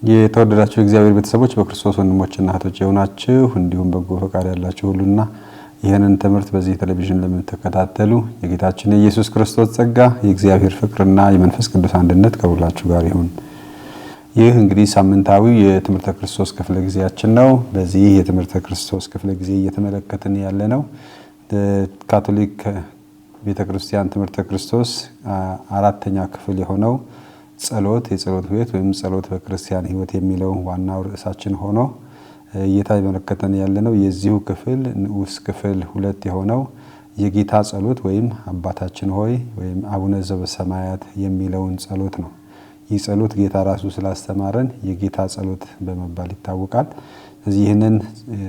የተወደዳችሁ እግዚአብሔር ቤተሰቦች በክርስቶስ ወንድሞችና እህቶች የሆናችሁ እንዲሁም በጎ ፈቃድ ያላችሁ ሁሉና ይህንን ትምህርት በዚህ ቴሌቪዥን ለምትከታተሉ የጌታችን ኢየሱስ ክርስቶስ ጸጋ የእግዚአብሔር ፍቅርና የመንፈስ ቅዱስ አንድነት ከሁላችሁ ጋር ይሁን። ይህ እንግዲህ ሳምንታዊ የትምህርተ ክርስቶስ ክፍለ ጊዜያችን ነው። በዚህ የትምህርተ ክርስቶስ ክፍለ ጊዜ እየተመለከትን ያለነው ካቶሊክ ቤተክርስቲያን ትምህርተ ክርስቶስ አራተኛ ክፍል የሆነው ጸሎት የጸሎት ህይወት ወይም ጸሎት በክርስቲያን ህይወት የሚለው ዋናው ርዕሳችን ሆኖ እየተመለከተን ያለነው የዚሁ ክፍል ንዑስ ክፍል 2 የሆነው የጌታ ጸሎት ወይም አባታችን ሆይ ወይም አቡነ ዘበሰማያት የሚለውን ጸሎት ነው። ይህ ጸሎት ጌታ ራሱ ስላስተማረን የጌታ ጸሎት በመባል ይታወቃል። ስለዚህ ይህንን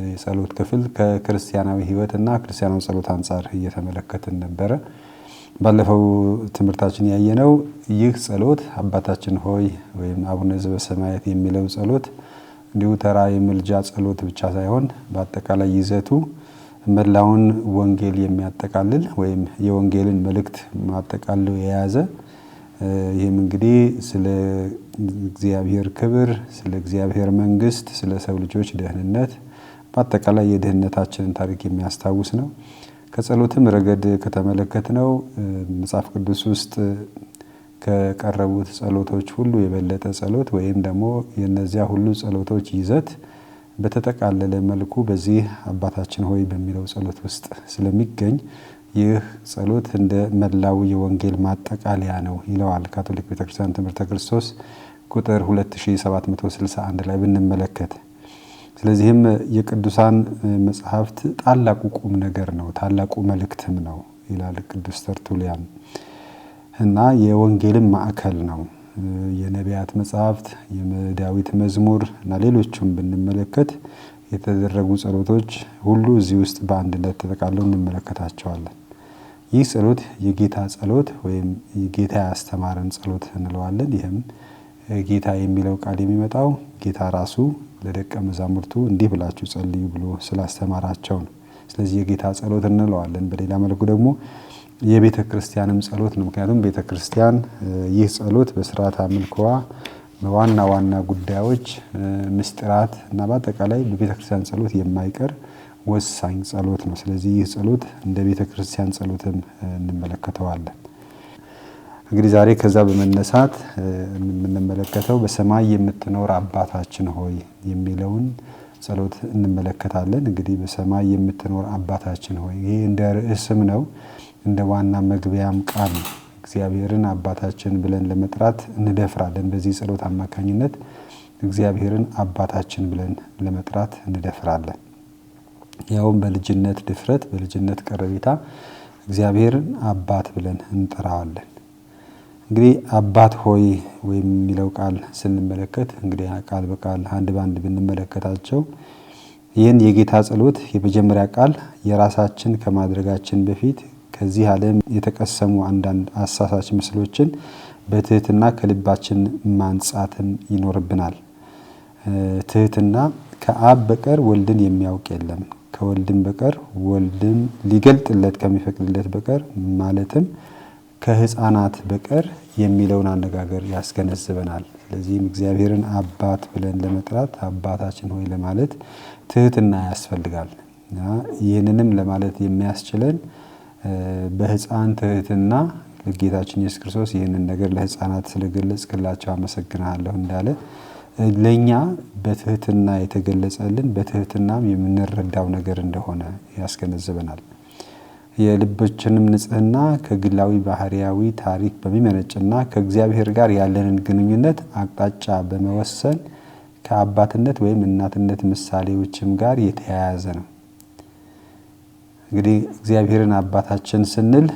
የጸሎት ክፍል ከክርስቲያናዊ ህይወትና ክርስቲያናዊ ጸሎት አንፃር እየተመለከትን ነበር። ባለፈው ትምህርታችን ያየነው ይህ ጸሎት አባታችን ሆይ ወይም አቡነ ዘበሰማያት የሚለው ጸሎት እንዲሁ ተራ የምልጃ ጸሎት ብቻ ሳይሆን በአጠቃላይ ይዘቱ መላውን ወንጌል የሚያጠቃልል ወይም የወንጌልን መልእክት ማጠቃለል የያዘ ይህም እንግዲህ ስለ እግዚአብሔር ክብር፣ ስለ እግዚአብሔር መንግስት፣ ስለ ሰው ልጆች ደህንነት በአጠቃላይ የደህንነታችንን ታሪክ የሚያስታውስ ነው። ከጸሎትም ረገድ ከተመለከትነው መጽሐፍ ቅዱስ ውስጥ ከቀረቡት ጸሎቶች ሁሉ የበለጠ ጸሎት ወይም ደግሞ የነዚያ ሁሉ ጸሎቶች ይዘት በተጠቃለለ መልኩ በዚህ አባታችን ሆይ በሚለው ጸሎት ውስጥ ስለሚገኝ ይህ ጸሎት እንደ መላው የወንጌል ማጠቃለያ ነው ይለዋል ካቶሊክ ቤተክርስቲያን ትምህርተ ክርስቶስ ቁጥር 2761 ላይ ብንመለከት። ስለዚህም የቅዱሳን መጽሐፍት ታላቁ ቁም ነገር ነው፣ ታላቁ መልእክትም ነው ይላል ቅዱስ ተርቱሊያን እና የወንጌልም ማዕከል ነው። የነቢያት መጽሐፍት፣ የዳዊት መዝሙር እና ሌሎችም ብንመለከት የተደረጉ ጸሎቶች ሁሉ እዚህ ውስጥ በአንድነት ተጠቃለው እንመለከታቸዋለን። ይህ ጸሎት የጌታ ጸሎት ወይም ጌታ ያስተማረን ጸሎት እንለዋለን። ይህም ጌታ የሚለው ቃል የሚመጣው ጌታ ራሱ ለደቀ መዛሙርቱ እንዲህ ብላችሁ ጸልዩ ብሎ ስላስተማራቸው ነው። ስለዚህ የጌታ ጸሎት እንለዋለን። በሌላ መልኩ ደግሞ የቤተ ክርስቲያንም ጸሎት ነው። ምክንያቱም ቤተ ክርስቲያን ይህ ጸሎት በስርዓተ አምልኮዋ በዋና ዋና ጉዳዮች ምስጢራት እና በአጠቃላይ በቤተ ክርስቲያን ጸሎት የማይቀር ወሳኝ ጸሎት ነው። ስለዚህ ይህ ጸሎት እንደ ቤተ ክርስቲያን ጸሎትም እንመለከተዋለን። እንግዲህ ዛሬ ከዛ በመነሳት የምንመለከተው በሰማይ የምትኖር አባታችን ሆይ የሚለውን ጸሎት እንመለከታለን። እንግዲህ በሰማይ የምትኖር አባታችን ሆይ ይሄ እንደ ርዕስም ነው፣ እንደ ዋና መግቢያም ቃል ነው። እግዚአብሔርን አባታችን ብለን ለመጥራት እንደፍራለን። በዚህ ጸሎት አማካኝነት እግዚአብሔርን አባታችን ብለን ለመጥራት እንደፍራለን። ያውም በልጅነት ድፍረት፣ በልጅነት ቀረቤታ እግዚአብሔርን አባት ብለን እንጠራዋለን። እንግዲህ አባት ሆይ ወይም የሚለው ቃል ስንመለከት እንግዲህ ቃል በቃል አንድ ባንድ ብንመለከታቸው ይህን የጌታ ጸሎት የመጀመሪያ ቃል የራሳችን ከማድረጋችን በፊት ከዚህ ዓለም የተቀሰሙ አንዳንድ አሳሳች ምስሎችን በትህትና ከልባችን ማንጻትን ይኖርብናል። ትህትና ከአብ በቀር ወልድን የሚያውቅ የለም፣ ከወልድም በቀር ወልድን ሊገልጥለት ከሚፈቅድለት በቀር ማለትም ከህፃናት በቀር የሚለውን አነጋገር ያስገነዝበናል። ስለዚህም እግዚአብሔርን አባት ብለን ለመጥራት አባታችን ሆይ ለማለት ትህትና ያስፈልጋል። ይህንንም ለማለት የሚያስችለን በህፃን ትህትና ጌታችን ኢየሱስ ክርስቶስ ይህንን ነገር ለህፃናት ስለገለጽክላቸው አመሰግናለሁ እንዳለ ለኛ በትህትና የተገለጸልን በትህትናም የምንረዳው ነገር እንደሆነ ያስገነዝበናል። የልቦችንም ንጽህና ከግላዊ ባህሪያዊ ታሪክ በሚመነጭና ከእግዚአብሔር ጋር ያለንን ግንኙነት አቅጣጫ በመወሰን ከአባትነት ወይም እናትነት ምሳሌዎችም ጋር የተያያዘ ነው። እንግዲህ እግዚአብሔርን አባታችን ስንል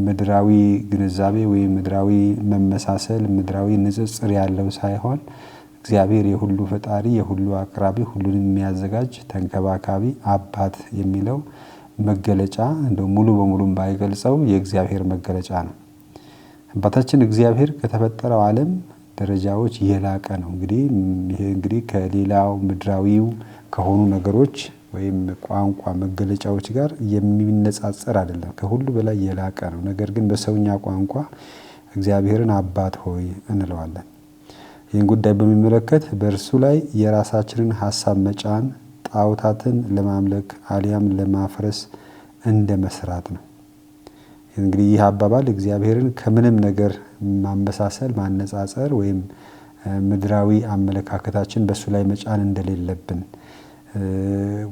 ምድራዊ ግንዛቤ ወይም ምድራዊ መመሳሰል፣ ምድራዊ ንጽጽር ያለው ሳይሆን እግዚአብሔር የሁሉ ፈጣሪ፣ የሁሉ አቅራቢ፣ ሁሉንም የሚያዘጋጅ ተንከባካቢ አባት የሚለው መገለጫ እንደው ሙሉ በሙሉም ባይገልጸው የእግዚአብሔር መገለጫ ነው። አባታችን እግዚአብሔር ከተፈጠረው ዓለም ደረጃዎች የላቀ ነው። እንግዲህ ከሌላው ምድራዊው ከሆኑ ነገሮች ወይም ቋንቋ መገለጫዎች ጋር የሚነጻጸር አይደለም፣ ከሁሉ በላይ የላቀ ነው። ነገር ግን በሰውኛ ቋንቋ እግዚአብሔርን አባት ሆይ እንለዋለን። ይህን ጉዳይ በሚመለከት በእርሱ ላይ የራሳችንን ሐሳብ መጫን ጣዖታትን ለማምለክ አሊያም ለማፍረስ እንደ መስራት ነው። እንግዲህ ይህ አባባል እግዚአብሔርን ከምንም ነገር ማመሳሰል፣ ማነጻጸር ወይም ምድራዊ አመለካከታችን በሱ ላይ መጫን እንደሌለብን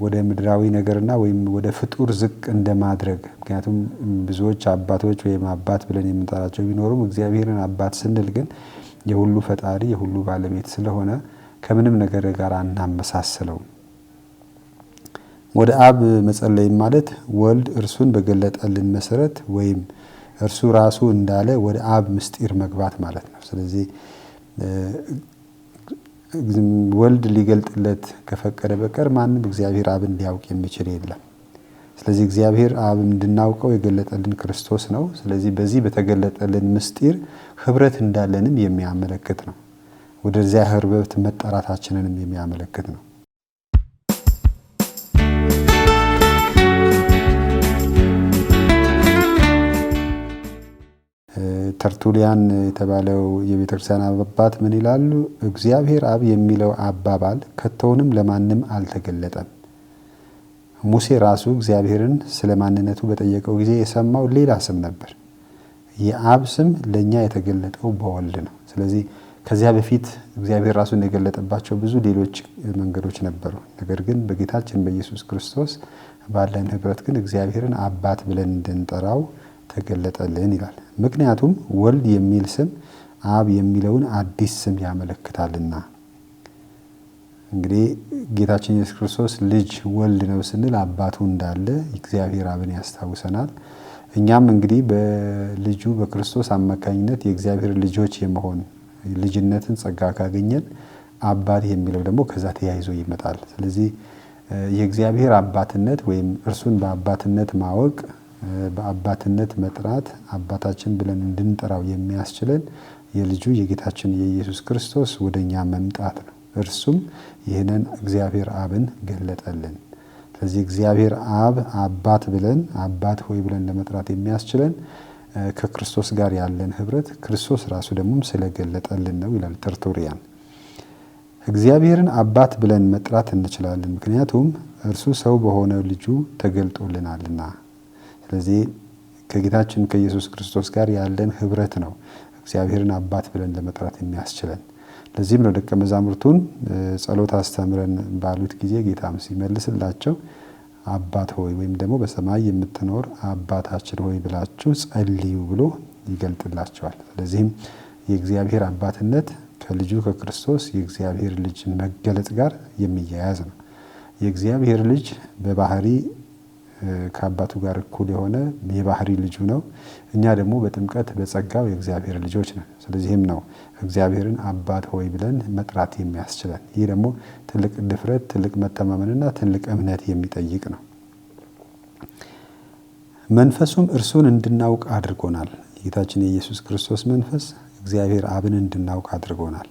ወደ ምድራዊ ነገርና ወይም ወደ ፍጡር ዝቅ እንደማድረግ። ምክንያቱም ብዙዎች አባቶች ወይም አባት ብለን የምንጠራቸው ቢኖሩም እግዚአብሔርን አባት ስንል ግን የሁሉ ፈጣሪ የሁሉ ባለቤት ስለሆነ ከምንም ነገር ጋር አናመሳስለው። ወደ አብ መጸለይ ማለት ወልድ እርሱን በገለጠልን መሰረት ወይም እርሱ ራሱ እንዳለ ወደ አብ ምስጢር መግባት ማለት ነው። ስለዚህ ወልድ ሊገልጥለት ከፈቀደ በቀር ማንም እግዚአብሔር አብን ሊያውቅ የሚችል የለም። ስለዚህ እግዚአብሔር አብ እንድናውቀው የገለጠልን ክርስቶስ ነው። ስለዚህ በዚህ በተገለጠልን ምስጢር ህብረት እንዳለንም የሚያመለክት ነው። ወደዚያ ህብረት መጠራታችንንም የሚያመለክት ነው። ተርቱሊያን የተባለው የቤተክርስቲያን አባት ምን ይላሉ? እግዚአብሔር አብ የሚለው አባባል ከቶውንም ለማንም አልተገለጠም። ሙሴ ራሱ እግዚአብሔርን ስለ ማንነቱ በጠየቀው ጊዜ የሰማው ሌላ ስም ነበር። የአብ ስም ለኛ የተገለጠው በወልድ ነው። ስለዚህ ከዚያ በፊት እግዚአብሔር ራሱን የገለጠባቸው ብዙ ሌሎች መንገዶች ነበሩ። ነገር ግን በጌታችን በኢየሱስ ክርስቶስ ባለን ህብረት ግን እግዚአብሔርን አባት ብለን እንድንጠራው ተገለጠልን ይላል። ምክንያቱም ወልድ የሚል ስም አብ የሚለውን አዲስ ስም ያመለክታልና። እንግዲህ ጌታችን ኢየሱስ ክርስቶስ ልጅ ወልድ ነው ስንል አባቱ እንዳለ እግዚአብሔር አብን ያስታውሰናል። እኛም እንግዲህ በልጁ በክርስቶስ አማካኝነት የእግዚአብሔር ልጆች የመሆን ልጅነትን ጸጋ ካገኘን አባት የሚለው ደግሞ ከዛ ተያይዞ ይመጣል። ስለዚህ የእግዚአብሔር አባትነት ወይም እርሱን በአባትነት ማወቅ በአባትነት መጥራት አባታችን ብለን እንድንጠራው የሚያስችለን የልጁ የጌታችን የኢየሱስ ክርስቶስ ወደኛ መምጣት ነው። እርሱም ይህንን እግዚአብሔር አብን ገለጠልን። ስለዚህ እግዚአብሔር አብ አባት ብለን አባት ሆይ ብለን ለመጥራት የሚያስችለን ከክርስቶስ ጋር ያለን ህብረት ክርስቶስ ራሱ ደግሞ ስለገለጠልን ነው ይላል ተርቱሊያን። እግዚአብሔርን አባት ብለን መጥራት እንችላለን፣ ምክንያቱም እርሱ ሰው በሆነ ልጁ ተገልጦልናልና። ስለዚህ ከጌታችን ከኢየሱስ ክርስቶስ ጋር ያለን ህብረት ነው እግዚአብሔርን አባት ብለን ለመጥራት የሚያስችለን። ለዚህም ነው ደቀ መዛሙርቱን ጸሎት አስተምረን ባሉት ጊዜ ጌታም ሲመልስላቸው አባት ሆይ ወይም ደግሞ በሰማይ የምትኖር አባታችን ሆይ ብላችሁ ጸልዩ ብሎ ይገልጥላቸዋል። ስለዚህም የእግዚአብሔር አባትነት ከልጁ ከክርስቶስ የእግዚአብሔር ልጅ መገለጥ ጋር የሚያያዝ ነው። የእግዚአብሔር ልጅ በባህሪ ከአባቱ ጋር እኩል የሆነ የባህሪ ልጁ ነው። እኛ ደግሞ በጥምቀት በጸጋው የእግዚአብሔር ልጆች ነን። ስለዚህም ነው እግዚአብሔርን አባት ሆይ ብለን መጥራት የሚያስችለን። ይህ ደግሞ ትልቅ ድፍረት፣ ትልቅ መተማመንና ትልቅ እምነት የሚጠይቅ ነው። መንፈሱም እርሱን እንድናውቅ አድርጎናል። የጌታችን የኢየሱስ ክርስቶስ መንፈስ እግዚአብሔር አብን እንድናውቅ አድርጎናል።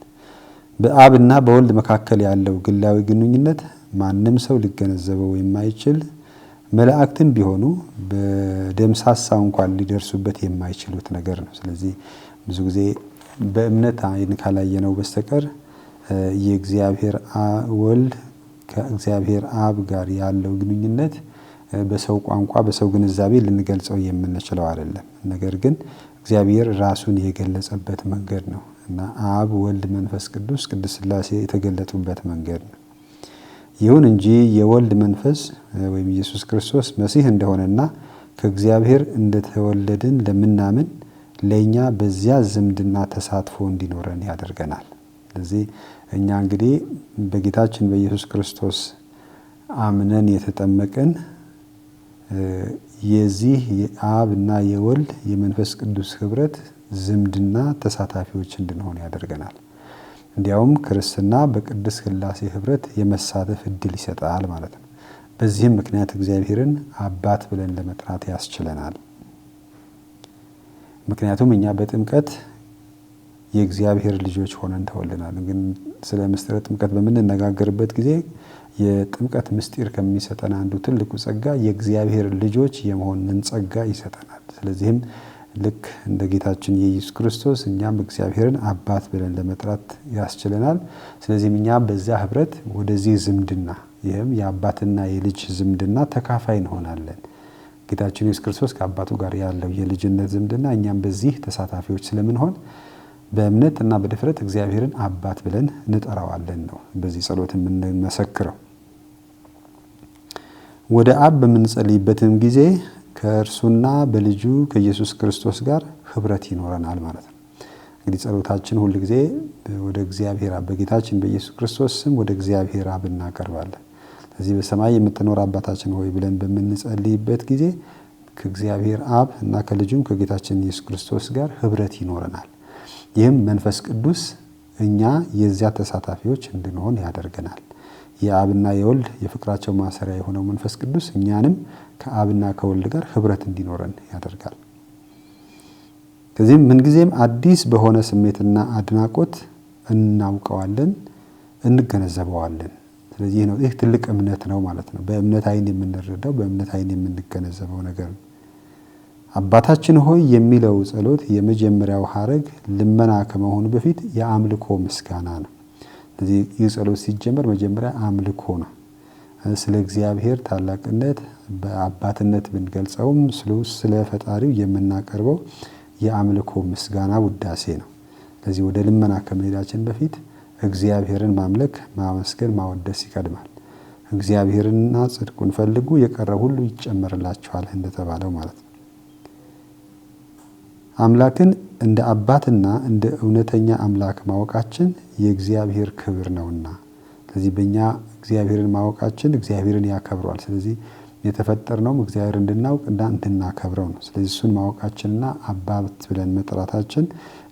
በአብና በወልድ መካከል ያለው ግላዊ ግንኙነት ማንም ሰው ሊገነዘበው የማይችል መላእክትም ቢሆኑ በደምሳሳው እንኳን ሊደርሱበት የማይችሉት ነገር ነው። ስለዚህ ብዙ ጊዜ በእምነት አይን ካላየነው በስተቀር የእግዚአብሔር ወልድ ከእግዚአብሔር አብ ጋር ያለው ግንኙነት በሰው ቋንቋ በሰው ግንዛቤ ልንገልጸው የምንችለው አይደለም። ነገር ግን እግዚአብሔር ራሱን የገለጸበት መንገድ ነው እና አብ፣ ወልድ፣ መንፈስ ቅዱስ ቅድስት ሥላሴ የተገለጡበት መንገድ ነው። ይሁን እንጂ የወልድ መንፈስ ወይም ኢየሱስ ክርስቶስ መሲህ እንደሆነና ከእግዚአብሔር እንደተወለድን ለምናምን ለኛ በዚያ ዝምድና ተሳትፎ እንዲኖረን ያደርገናል። ስለዚህ እኛ እንግዲህ በጌታችን በኢየሱስ ክርስቶስ አምነን የተጠመቀን የዚህ የአብና የወልድ የመንፈስ ቅዱስ ህብረት ዝምድና ተሳታፊዎች እንድንሆን ያደርገናል። እንዲያውም ክርስትና በቅድስት ሥላሴ ህብረት የመሳተፍ እድል ይሰጣል ማለት ነው። በዚህም ምክንያት እግዚአብሔርን አባት ብለን ለመጥራት ያስችለናል። ምክንያቱም እኛ በጥምቀት የእግዚአብሔር ልጆች ሆነን ተወልደናል። ግን ስለ ምስጢረ ጥምቀት በምንነጋገርበት ጊዜ የጥምቀት ምስጢር ከሚሰጠን አንዱ ትልቁ ጸጋ የእግዚአብሔር ልጆች የመሆንን ጸጋ ይሰጠናል። ስለዚህም ልክ እንደ ጌታችን ኢየሱስ ክርስቶስ እኛም እግዚአብሔርን አባት ብለን ለመጥራት ያስችለናል። ስለዚህ እኛም በዛ ህብረት ወደዚህ ዝምድና ይሄም የአባትና የልጅ ዝምድና ተካፋይ እንሆናለን። ጌታችን ኢየሱስ ክርስቶስ ከአባቱ ጋር ያለው የልጅነት ዝምድና እኛም በዚህ ተሳታፊዎች ስለምንሆን በእምነትና በድፍረት እግዚአብሔርን አባት ብለን እንጠራዋለን ነው በዚህ ጸሎት የምንመሰክረው። ወደ አብ በምንጸልይበትም ጊዜ ከእርሱና በልጁ ከኢየሱስ ክርስቶስ ጋር ህብረት ይኖረናል ማለት ነው። እንግዲህ ጸሎታችን ሁሉ ጊዜ ወደ እግዚአብሔር አብ በጌታችን በኢየሱስ ክርስቶስ ስም ወደ እግዚአብሔር አብ እናቀርባለን። ስለዚህ በሰማይ የምትኖር አባታችን ሆይ ብለን በምንጸልይበት ጊዜ ከእግዚአብሔር አብ እና ከልጁም ከጌታችን ኢየሱስ ክርስቶስ ጋር ህብረት ይኖረናል። ይህም መንፈስ ቅዱስ እኛ የዚያ ተሳታፊዎች እንድንሆን ያደርገናል። የአብና የወልድ የፍቅራቸው ማሰሪያ የሆነው መንፈስ ቅዱስ እኛንም ከአብና ከወልድ ጋር ህብረት እንዲኖረን ያደርጋል። ከዚህም ምንጊዜም አዲስ በሆነ ስሜትና አድናቆት እናውቀዋለን፣ እንገነዘበዋለን። ስለዚህ ነው ይህ ትልቅ እምነት ነው ማለት ነው። በእምነት አይን የምንረዳው በእምነት አይን የምንገነዘበው ነገር ነው። አባታችን ሆይ የሚለው ጸሎት የመጀመሪያው ሐረግ ልመና ከመሆኑ በፊት የአምልኮ ምስጋና ነው። ስለዚህ ይህ ጸሎት ሲጀመር መጀመሪያ አምልኮ ነው። ስለ እግዚአብሔር ታላቅነት በአባትነት ብንገልጸውም ስለ ፈጣሪው የምናቀርበው የአምልኮ ምስጋና ውዳሴ ነው። ስለዚህ ወደ ልመና ከመሄዳችን በፊት እግዚአብሔርን ማምለክ፣ ማመስገን፣ ማወደስ ይቀድማል። እግዚአብሔርንና ጽድቁን ፈልጉ የቀረ ሁሉ ይጨመርላችኋል እንደተባለው ማለት ነው። አምላክን እንደ አባትና እንደ እውነተኛ አምላክ ማወቃችን የእግዚአብሔር ክብር ነውና፣ ስለዚህ በእኛ እግዚአብሔርን ማወቃችን እግዚአብሔርን ያከብረዋል። ስለዚህ የተፈጠርነውም እግዚአብሔር እንድናውቅ እና እንድናከብረው ነው። ስለዚህ እሱን ማወቃችንና አባት ብለን መጥራታችን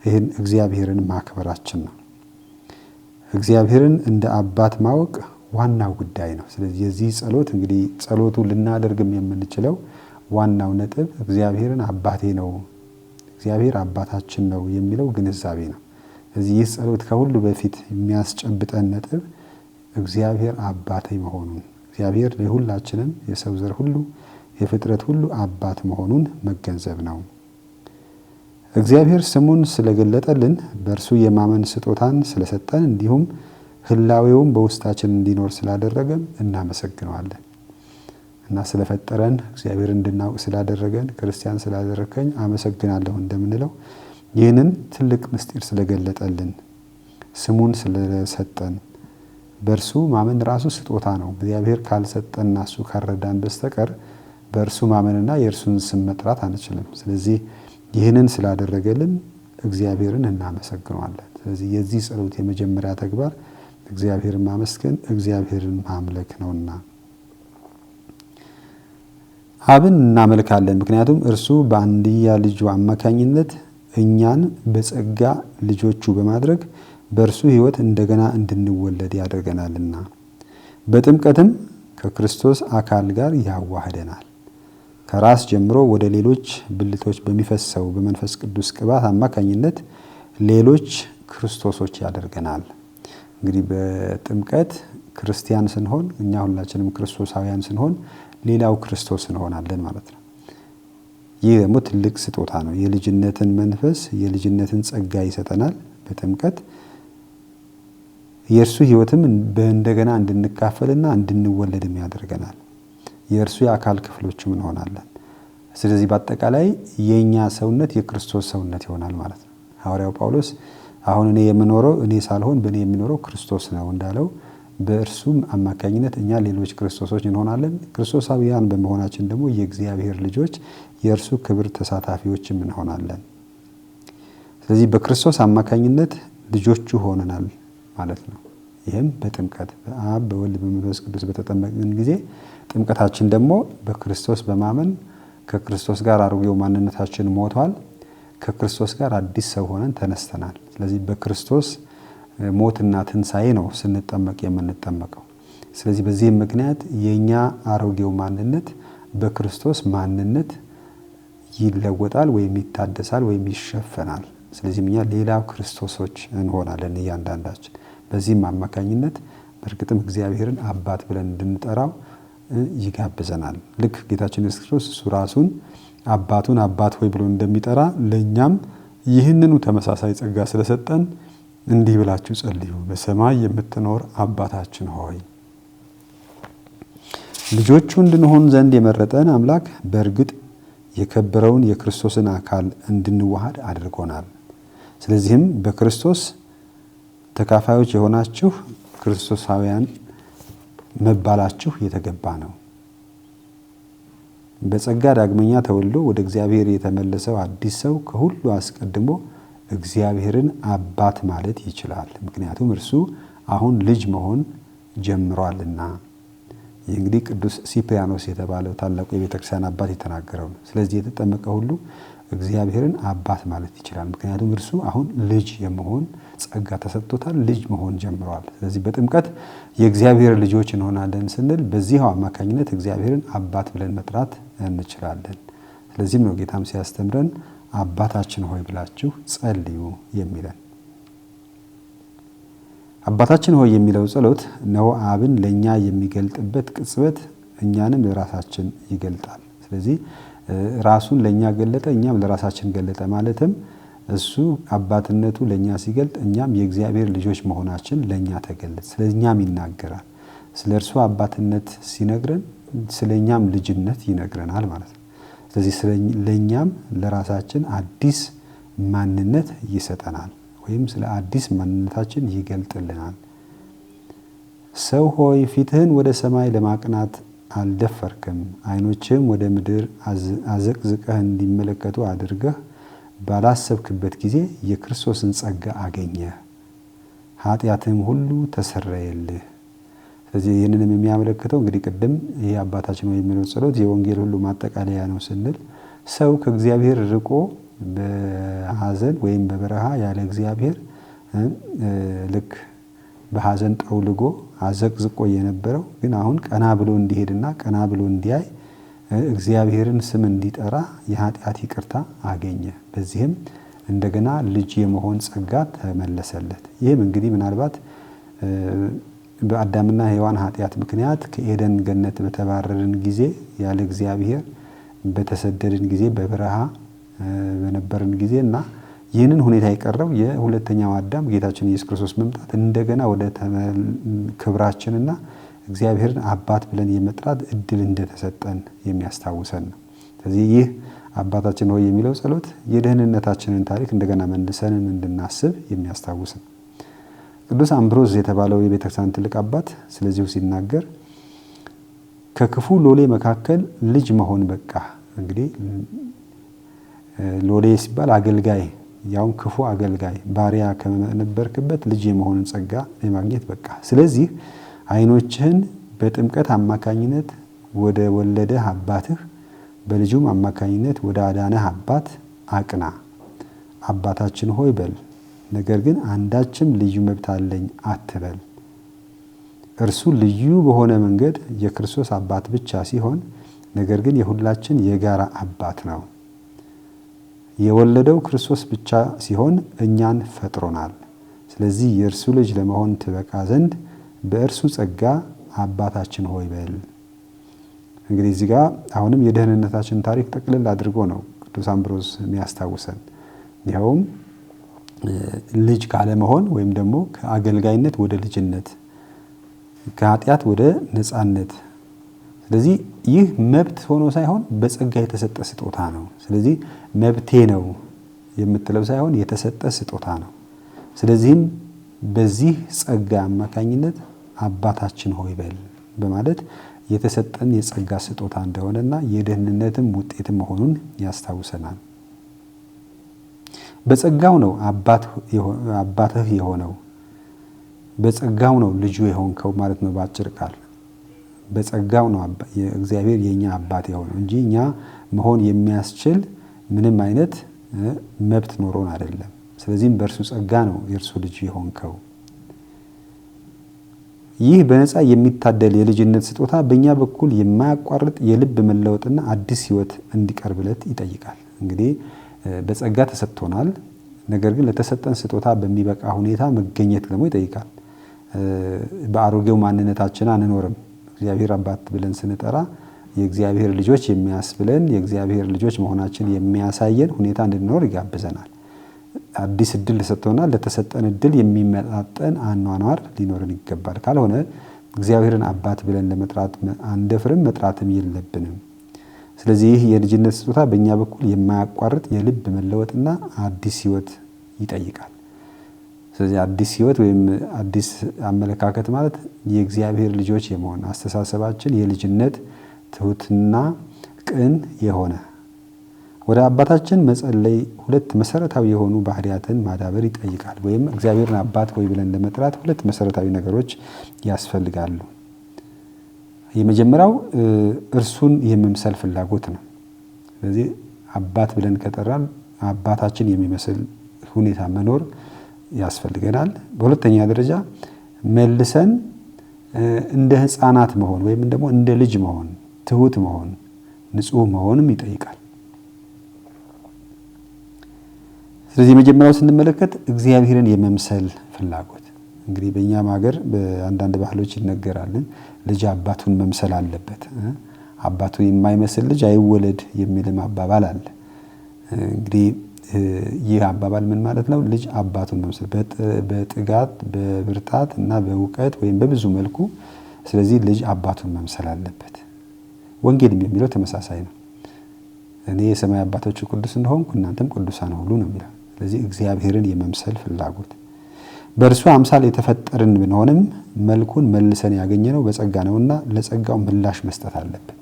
ይህን እግዚአብሔርን ማክበራችን ነው። እግዚአብሔርን እንደ አባት ማወቅ ዋናው ጉዳይ ነው። ስለዚህ የዚህ ጸሎት እንግዲህ ጸሎቱ ልናደርግም የምንችለው ዋናው ነጥብ እግዚአብሔርን አባቴ ነው፣ እግዚአብሔር አባታችን ነው የሚለው ግንዛቤ ነው። ስለዚህ ይህ ጸሎት ከሁሉ በፊት የሚያስጨብጠን ነጥብ እግዚአብሔር አባቴ መሆኑን፣ እግዚአብሔር ለሁላችንም የሰው ዘር ሁሉ የፍጥረት ሁሉ አባት መሆኑን መገንዘብ ነው። እግዚአብሔር ስሙን ስለገለጠልን በእርሱ የማመን ስጦታን ስለሰጠን እንዲሁም ህላዌውን በውስጣችን እንዲኖር ስላደረገን እናመሰግነዋለን እና ስለፈጠረን እግዚአብሔር እንድናውቅ ስላደረገን ክርስቲያን ስላደረከኝ አመሰግናለሁ እንደምንለው ይህንን ትልቅ ምስጢር ስለገለጠልን ስሙን ስለሰጠን በእርሱ ማመን ራሱ ስጦታ ነው። እግዚአብሔር ካልሰጠንና እሱ ካልረዳን በስተቀር በእርሱ ማመንና የእርሱን ስም መጥራት አንችልም። ስለዚህ ይህንን ስላደረገልን እግዚአብሔርን እናመሰግነዋለን። ስለዚህ የዚህ ጸሎት የመጀመሪያ ተግባር እግዚአብሔርን ማመስገን፣ እግዚአብሔርን ማምለክ ነውና አብን እናመልካለን። ምክንያቱም እርሱ በአንድያ ልጁ አማካኝነት እኛን በጸጋ ልጆቹ በማድረግ በእርሱ ሕይወት እንደገና እንድንወለድ ያደርገናልና በጥምቀትም ከክርስቶስ አካል ጋር ያዋህደናል። ከራስ ጀምሮ ወደ ሌሎች ብልቶች በሚፈሰው በመንፈስ ቅዱስ ቅባት አማካኝነት ሌሎች ክርስቶሶች ያደርገናል። እንግዲህ በጥምቀት ክርስቲያን ስንሆን እኛ ሁላችንም ክርስቶሳውያን ስንሆን ሌላው ክርስቶስ እንሆናለን ማለት ነው። ይህ ደግሞ ትልቅ ስጦታ ነው። የልጅነትን መንፈስ የልጅነትን ጸጋ ይሰጠናል። በጥምቀት የእርሱ ሕይወትም እንደገና እንድንካፈልና እንድንወለድም ያደርገናል። የእርሱ የአካል ክፍሎችም እንሆናለን። ስለዚህ በአጠቃላይ የኛ ሰውነት የክርስቶስ ሰውነት ይሆናል ማለት ነው። ሐዋርያው ጳውሎስ አሁን እኔ የምኖረው እኔ ሳልሆን በእኔ የሚኖረው ክርስቶስ ነው እንዳለው በእርሱ አማካኝነት እኛ ሌሎች ክርስቶሶች እንሆናለን። ክርስቶሳውያን በመሆናችን ደግሞ የእግዚአብሔር ልጆች የእርሱ ክብር ተሳታፊዎችም እንሆናለን። ስለዚህ በክርስቶስ አማካኝነት ልጆቹ ሆነናል ማለት ነው። ይህም በጥምቀት በአብ በወልድ በመንፈስ ቅዱስ በተጠመቅን ጊዜ ጥምቀታችን ደግሞ በክርስቶስ በማመን ከክርስቶስ ጋር አሮጌው ማንነታችን ሞቷል፣ ከክርስቶስ ጋር አዲስ ሰው ሆነን ተነስተናል። ስለዚህ በክርስቶስ ሞትና ትንሣኤ ነው ስንጠመቅ የምንጠመቀው። ስለዚህ በዚህ ምክንያት የኛ አሮጌው ማንነት በክርስቶስ ማንነት ይለወጣል ወይም ይታደሳል ወይም ይሸፈናል። ስለዚህ እኛ ሌላ ክርስቶሶች እንሆናለን እያንዳንዳችን። በዚህም አማካኝነት በእርግጥም እግዚአብሔርን አባት ብለን እንድንጠራው ይጋብዘናል። ልክ ጌታችን ኢየሱስ ክርስቶስ እሱ ራሱን አባቱን አባት ሆይ ብሎ እንደሚጠራ ለኛም ይህንኑ ተመሳሳይ ጸጋ ስለሰጠን እንዲህ ብላችሁ ጸልዩ፣ በሰማይ የምትኖር አባታችን ሆይ። ልጆቹ እንድንሆን ዘንድ የመረጠን አምላክ በእርግጥ የከበረውን የክርስቶስን አካል እንድንዋሃድ አድርጎናል። ስለዚህም በክርስቶስ ተካፋዮች የሆናችሁ ክርስቶሳውያን መባላችሁ የተገባ ነው። በጸጋ ዳግመኛ ተወልዶ ወደ እግዚአብሔር የተመለሰው አዲስ ሰው ከሁሉ አስቀድሞ እግዚአብሔርን አባት ማለት ይችላል። ምክንያቱም እርሱ አሁን ልጅ መሆን ጀምሯልና። ይህ እንግዲህ ቅዱስ ሲፕሪያኖስ የተባለው ታላቁ የቤተክርስቲያን አባት የተናገረው ነው። ስለዚህ የተጠመቀ ሁሉ እግዚአብሔርን አባት ማለት ይችላል። ምክንያቱም እርሱ አሁን ልጅ የመሆን ጸጋ ተሰጥቶታል፣ ልጅ መሆን ጀምሯል። ስለዚህ በጥምቀት የእግዚአብሔር ልጆች እንሆናለን ስንል በዚህ አማካኝነት እግዚአብሔርን አባት ብለን መጥራት እንችላለን። ስለዚህም ነው ጌታም ሲያስተምረን አባታችን ሆይ ብላችሁ ጸልዩ የሚለን። አባታችን ሆይ የሚለው ጸሎት ነው አብን ለኛ የሚገልጥበት ቅጽበት እኛንም ለራሳችን ይገልጣል። ስለዚህ ራሱን ለኛ ገለጠ፣ እኛም ለራሳችን ገለጠ። ማለትም እሱ አባትነቱ ለኛ ሲገልጥ እኛም የእግዚአብሔር ልጆች መሆናችን ለኛ ተገለጠ። ስለኛም ይናገራል። ስለ እርሱ አባትነት ሲነግረን ስለኛም ልጅነት ይነግረናል ማለት ነው። ስለዚህ ለኛም ለራሳችን አዲስ ማንነት ይሰጠናል፣ ወይም ስለ አዲስ ማንነታችን ይገልጥልናል። ሰው ሆይ ፊትህን ወደ ሰማይ ለማቅናት አልደፈርክም፣ ዓይኖችህም ወደ ምድር አዘቅዝቀህ እንዲመለከቱ አድርገህ ባላሰብክበት ጊዜ የክርስቶስን ጸጋ አገኘህ፣ ኃጢአትህም ሁሉ ተሰረየልህ። ስለዚህ ይህንንም የሚያመለክተው እንግዲህ ቅድም ይሄ አባታችን ሆይ የሚለው ጸሎት የወንጌል ሁሉ ማጠቃለያ ነው ስንል ሰው ከእግዚአብሔር ርቆ በሐዘን ወይም በበረሃ ያለ እግዚአብሔር ልክ በሐዘን ጠውልጎ አዘቅዝቆ የነበረው ግን አሁን ቀና ብሎ እንዲሄድና ቀና ብሎ እንዲያይ እግዚአብሔርን ስም እንዲጠራ የኃጢአት ይቅርታ አገኘ። በዚህም እንደገና ልጅ የመሆን ጸጋ ተመለሰለት። ይህም እንግዲህ ምናልባት በአዳምና ሔዋን ኃጢአት ምክንያት ከኤደን ገነት በተባረርን ጊዜ ያለ እግዚአብሔር በተሰደድን ጊዜ በበረሃ በነበርን ጊዜና ይህንን ሁኔታ የቀረው የሁለተኛው አዳም ጌታችን ኢየሱስ ክርስቶስ መምጣት እንደገና ወደ ክብራችንና እግዚአብሔርን አባት ብለን የመጥራት እድል እንደተሰጠን የሚያስታውሰን ነው። ስለዚህ ይህ አባታችን ሆይ የሚለው ጸሎት የደህንነታችንን ታሪክ እንደገና መልሰን እንድናስብ የሚያስታውስ ነው። ቅዱስ አምብሮስ የተባለው የቤተክርስቲያን ትልቅ አባት ስለዚሁ ሲናገር ከክፉ ሎሌ መካከል ልጅ መሆን በቃ። እንግዲህ ሎሌ ሲባል አገልጋይ፣ ያውም ክፉ አገልጋይ ባሪያ ከነበርክበት ልጅ የመሆንን ጸጋ የማግኘት በቃ። ስለዚህ ዓይኖችህን በጥምቀት አማካኝነት ወደ ወለደህ አባትህ በልጁም አማካኝነት ወደ አዳነህ አባት አቅና። አባታችን ሆይ በል፣ ነገር ግን አንዳችም ልዩ መብት አለኝ አትበል። እርሱ ልዩ በሆነ መንገድ የክርስቶስ አባት ብቻ ሲሆን፣ ነገር ግን የሁላችን የጋራ አባት ነው። የወለደው ክርስቶስ ብቻ ሲሆን እኛን ፈጥሮናል። ስለዚህ የእርሱ ልጅ ለመሆን ትበቃ ዘንድ በእርሱ ጸጋ አባታችን ሆይ በል። እንግዲህ እዚህ ጋር አሁንም የደህንነታችን ታሪክ ጠቅልል አድርጎ ነው ቅዱስ አምብሮስ የሚያስታውሰን። ይኸውም ልጅ ካለመሆን ወይም ደግሞ ከአገልጋይነት ወደ ልጅነት፣ ከኃጢአት ወደ ነፃነት። ስለዚህ ይህ መብት ሆኖ ሳይሆን በጸጋ የተሰጠ ስጦታ ነው። ስለዚህ መብቴ ነው የምትለው ሳይሆን የተሰጠ ስጦታ ነው። ስለዚህም በዚህ ጸጋ አማካኝነት አባታችን ሆይ በል በማለት የተሰጠን የጸጋ ስጦታ እንደሆነና የደህንነትም ውጤት መሆኑን ያስታውሰናል። በጸጋው ነው አባትህ የሆነው፣ በጸጋው ነው ልጁ የሆንከው ማለት ነው። በአጭር ቃል በጸጋው ነው እግዚአብሔር የኛ አባት የሆነው እንጂ እኛ መሆን የሚያስችል ምንም አይነት መብት ኖሮን አይደለም። ስለዚህም በእርሱ ጸጋ ነው የእርሱ ልጅ የሆንከው። ይህ በነፃ የሚታደል የልጅነት ስጦታ በእኛ በኩል የማያቋርጥ የልብ መለወጥና አዲስ ሕይወት እንዲቀርብለት ይጠይቃል። እንግዲህ በጸጋ ተሰጥቶናል። ነገር ግን ለተሰጠን ስጦታ በሚበቃ ሁኔታ መገኘት ደግሞ ይጠይቃል። በአሮጌው ማንነታችን አንኖርም። እግዚአብሔር አባት ብለን ስንጠራ የእግዚአብሔር ልጆች የሚያስብለን የእግዚአብሔር ልጆች መሆናችን የሚያሳየን ሁኔታ እንድንኖር ይጋብዘናል። አዲስ እድል ተሰጥቶናል። ለተሰጠን እድል የሚመጣጠን አኗኗር ሊኖርን ይገባል። ካልሆነ እግዚአብሔርን አባት ብለን ለመጥራት አንደፍርም፣ መጥራትም የለብንም። ስለዚህ ይህ የልጅነት ስጦታ በእኛ በኩል የማያቋርጥ የልብ መለወጥና አዲስ ሕይወት ይጠይቃል። ስለዚህ አዲስ ሕይወት ወይም አዲስ አመለካከት ማለት የእግዚአብሔር ልጆች የመሆን አስተሳሰባችን የልጅነት ትሁትና ቅን የሆነ ወደ አባታችን መጸለይ ሁለት መሰረታዊ የሆኑ ባህሪያትን ማዳበር ይጠይቃል። ወይም እግዚአብሔርን አባት ሆይ ብለን ለመጥራት ሁለት መሰረታዊ ነገሮች ያስፈልጋሉ። የመጀመሪያው እርሱን የመምሰል ፍላጎት ነው። ስለዚህ አባት ብለን ከጠራን አባታችን የሚመስል ሁኔታ መኖር ያስፈልገናል። በሁለተኛ ደረጃ መልሰን እንደ ሕፃናት መሆን ወይም ደግሞ እንደ ልጅ መሆን፣ ትሁት መሆን፣ ንጹህ መሆንም ይጠይቃል። ስለዚህ የመጀመሪያው ስንመለከት እግዚአብሔርን የመምሰል ፍላጎት እንግዲህ በእኛም ሀገር በአንዳንድ ባህሎች ይነገራል። ልጅ አባቱን መምሰል አለበት፣ አባቱ የማይመስል ልጅ አይወለድ የሚልም አባባል አለ። እንግዲህ ይህ አባባል ምን ማለት ነው? ልጅ አባቱን መምሰል በጥጋት በብርታት እና በእውቀት ወይም በብዙ መልኩ። ስለዚህ ልጅ አባቱን መምሰል አለበት። ወንጌልም የሚለው ተመሳሳይ ነው። እኔ የሰማይ አባቶች ቅዱስ እንደሆንኩ እናንተም ቅዱሳን ሁኑ ነው የሚለው። ስለዚህ እግዚአብሔርን የመምሰል ፍላጎት በእርሱ አምሳል የተፈጠርን ብንሆንም መልኩን መልሰን ያገኘነው በጸጋ ነውና ለጸጋው ምላሽ መስጠት አለብን።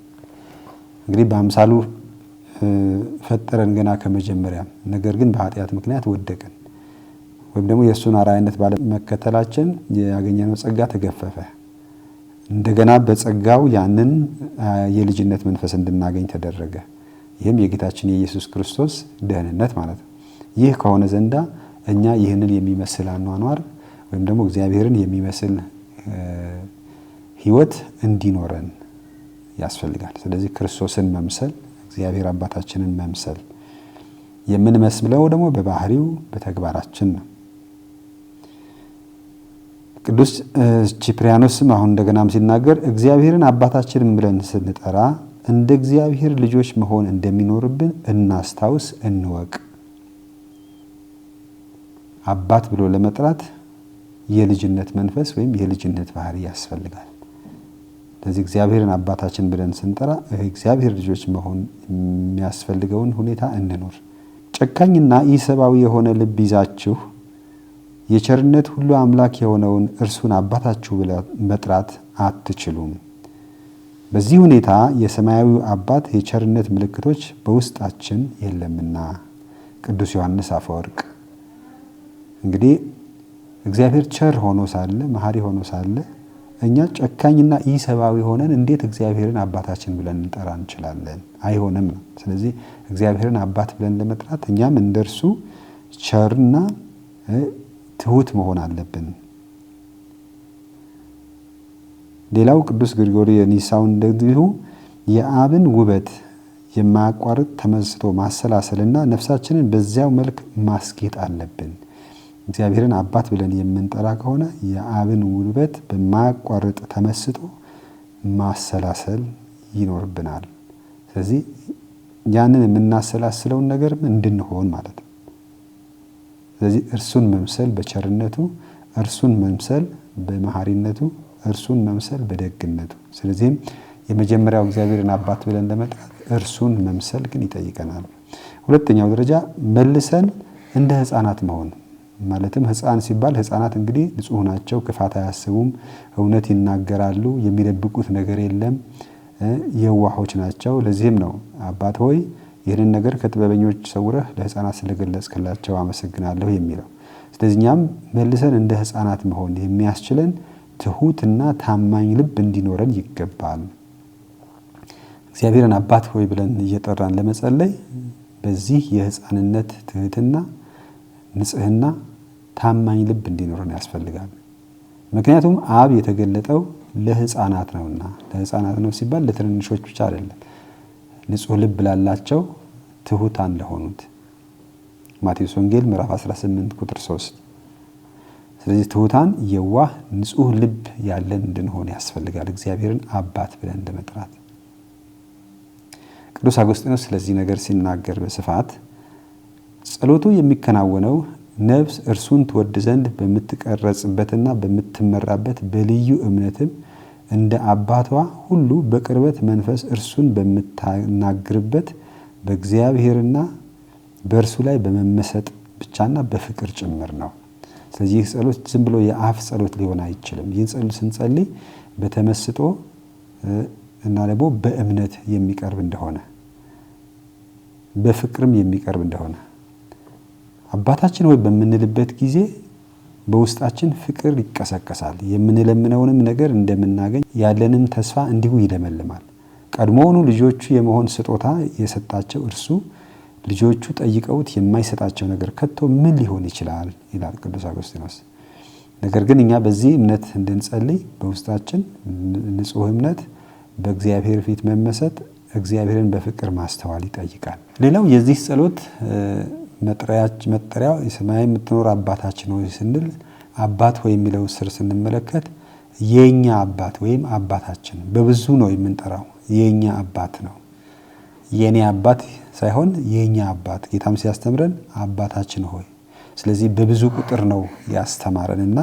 እንግዲህ በአምሳሉ ፈጠረን ገና ከመጀመሪያ፣ ነገር ግን በኃጢአት ምክንያት ወደቅን ወይም ደግሞ የእሱን አርአያነት ባለመከተላችን ያገኘነው ጸጋ ተገፈፈ። እንደገና በጸጋው ያንን የልጅነት መንፈስ እንድናገኝ ተደረገ። ይህም የጌታችን የኢየሱስ ክርስቶስ ደህንነት ማለት ነው። ይህ ከሆነ ዘንዳ እኛ ይህንን የሚመስል አኗኗር ወይም ደግሞ እግዚአብሔርን የሚመስል ሕይወት እንዲኖረን ያስፈልጋል። ስለዚህ ክርስቶስን መምሰል፣ እግዚአብሔር አባታችንን መምሰል የምንመስለው ደግሞ በባህሪው በተግባራችን ነው። ቅዱስ ቺፕሪያኖስም አሁን እንደገናም ሲናገር እግዚአብሔርን አባታችንን ብለን ስንጠራ እንደ እግዚአብሔር ልጆች መሆን እንደሚኖርብን እናስታውስ፣ እንወቅ። አባት ብሎ ለመጥራት የልጅነት መንፈስ ወይም የልጅነት ባህሪ ያስፈልጋል። ስለዚህ እግዚአብሔርን አባታችን ብለን ስንጠራ እግዚአብሔር ልጆች መሆን የሚያስፈልገውን ሁኔታ እንኖር። ጨካኝና ኢሰብአዊ የሆነ ልብ ይዛችሁ የቸርነት ሁሉ አምላክ የሆነውን እርሱን አባታችሁ ብለን መጥራት አትችሉም። በዚህ ሁኔታ የሰማያዊው አባት የቸርነት ምልክቶች በውስጣችን የለምና። ቅዱስ ዮሐንስ አፈወርቅ። እንግዲህ እግዚአብሔር ቸር ሆኖ ሳለ መሐሪ ሆኖ ሳለ እኛ ጨካኝና ኢሰብአዊ ሆነን እንዴት እግዚአብሔርን አባታችን ብለን እንጠራ እንችላለን? አይሆንም ነው። ስለዚህ እግዚአብሔርን አባት ብለን ለመጥራት እኛም እንደርሱ ቸርና ትሁት መሆን አለብን። ሌላው ቅዱስ ግሪጎሪ የኒሳው እንደዚሁ የአብን ውበት የማያቋርጥ ተመስጦ ማሰላሰልና ነፍሳችንን በዚያው መልክ ማስጌጥ አለብን። እግዚአብሔርን አባት ብለን የምንጠራ ከሆነ የአብን ውበት በማያቋርጥ ተመስጦ ማሰላሰል ይኖርብናል። ስለዚህ ያንን የምናሰላስለውን ነገር እንድንሆን ማለት ነው። ስለዚህ እርሱን መምሰል በቸርነቱ፣ እርሱን መምሰል በመሐሪነቱ፣ እርሱን መምሰል በደግነቱ። ስለዚህም የመጀመሪያው እግዚአብሔርን አባት ብለን ለመጥራት እርሱን መምሰል ግን ይጠይቀናል። ሁለተኛው ደረጃ መልሰን እንደ ሕፃናት መሆን ማለትም ሕፃን ሲባል ሕፃናት እንግዲህ ንጹህ ናቸው፣ ክፋት አያስቡም፣ እውነት ይናገራሉ፣ የሚደብቁት ነገር የለም፣ የዋሆች ናቸው። ለዚህም ነው አባት ሆይ ይህንን ነገር ከጥበበኞች ሰውረህ ለሕፃናት ስለገለጽክላቸው አመሰግናለሁ የሚለው። ስለዚህ እኛም መልሰን እንደ ሕፃናት መሆን የሚያስችለን ትሁትና ታማኝ ልብ እንዲኖረን ይገባል። እግዚአብሔርን አባት ሆይ ብለን እየጠራን ለመጸለይ በዚህ የሕፃንነት ትህትና፣ ንጽህና፣ ታማኝ ልብ እንዲኖረን ያስፈልጋል። ምክንያቱም አብ የተገለጠው ለሕፃናት ነውና። ለሕፃናት ነው ሲባል ለትንንሾች ብቻ አይደለም፣ ንጹህ ልብ ላላቸው ትሁታን ለሆኑት። ማቴዎስ ወንጌል ምዕራፍ 18 ቁጥር 3። ስለዚህ ትሑታን የዋህ ንጹህ ልብ ያለን እንድንሆን ያስፈልጋል እግዚአብሔርን አባት ብለን ለመጥራት። ቅዱስ አጎስጢኖስ ስለዚህ ነገር ሲናገር በስፋት ጸሎቱ የሚከናወነው ነፍስ እርሱን ትወድ ዘንድ በምትቀረጽበትና በምትመራበት በልዩ እምነትም እንደ አባቷ ሁሉ በቅርበት መንፈስ እርሱን በምታናግርበት በእግዚአብሔርና በእርሱ ላይ በመመሰጥ ብቻና በፍቅር ጭምር ነው። ስለዚህ ይህ ጸሎት ዝም ብሎ የአፍ ጸሎት ሊሆን አይችልም። ይህን ጸሎት ስንጸልይ በተመስጦ እና ደግሞ በእምነት የሚቀርብ እንደሆነ በፍቅርም የሚቀርብ እንደሆነ አባታችን ሆይ በምንልበት ጊዜ በውስጣችን ፍቅር ይቀሰቀሳል። የምንለምነውንም ነገር እንደምናገኝ ያለንም ተስፋ እንዲሁ ይለመልማል። ቀድሞውኑ ልጆቹ የመሆን ስጦታ የሰጣቸው እርሱ ልጆቹ ጠይቀውት የማይሰጣቸው ነገር ከቶ ምን ሊሆን ይችላል ይላል ቅዱስ አጎስጢኖስ። ነገር ግን እኛ በዚህ እምነት እንድንጸልይ በውስጣችን ንጹህ እምነት፣ በእግዚአብሔር ፊት መመሰጥ፣ እግዚአብሔርን በፍቅር ማስተዋል ይጠይቃል። ሌላው የዚህ ጸሎት መጠሪያው የሰማይ የምትኖር አባታችን ሆይ ስንል አባት ሆይ የሚለው ስር ስንመለከት የኛ አባት ወይም አባታችን በብዙ ነው የምንጠራው። የኛ አባት ነው፣ የኔ አባት ሳይሆን የኛ አባት። ጌታም ሲያስተምረን አባታችን ሆይ። ስለዚህ በብዙ ቁጥር ነው ያስተማረንና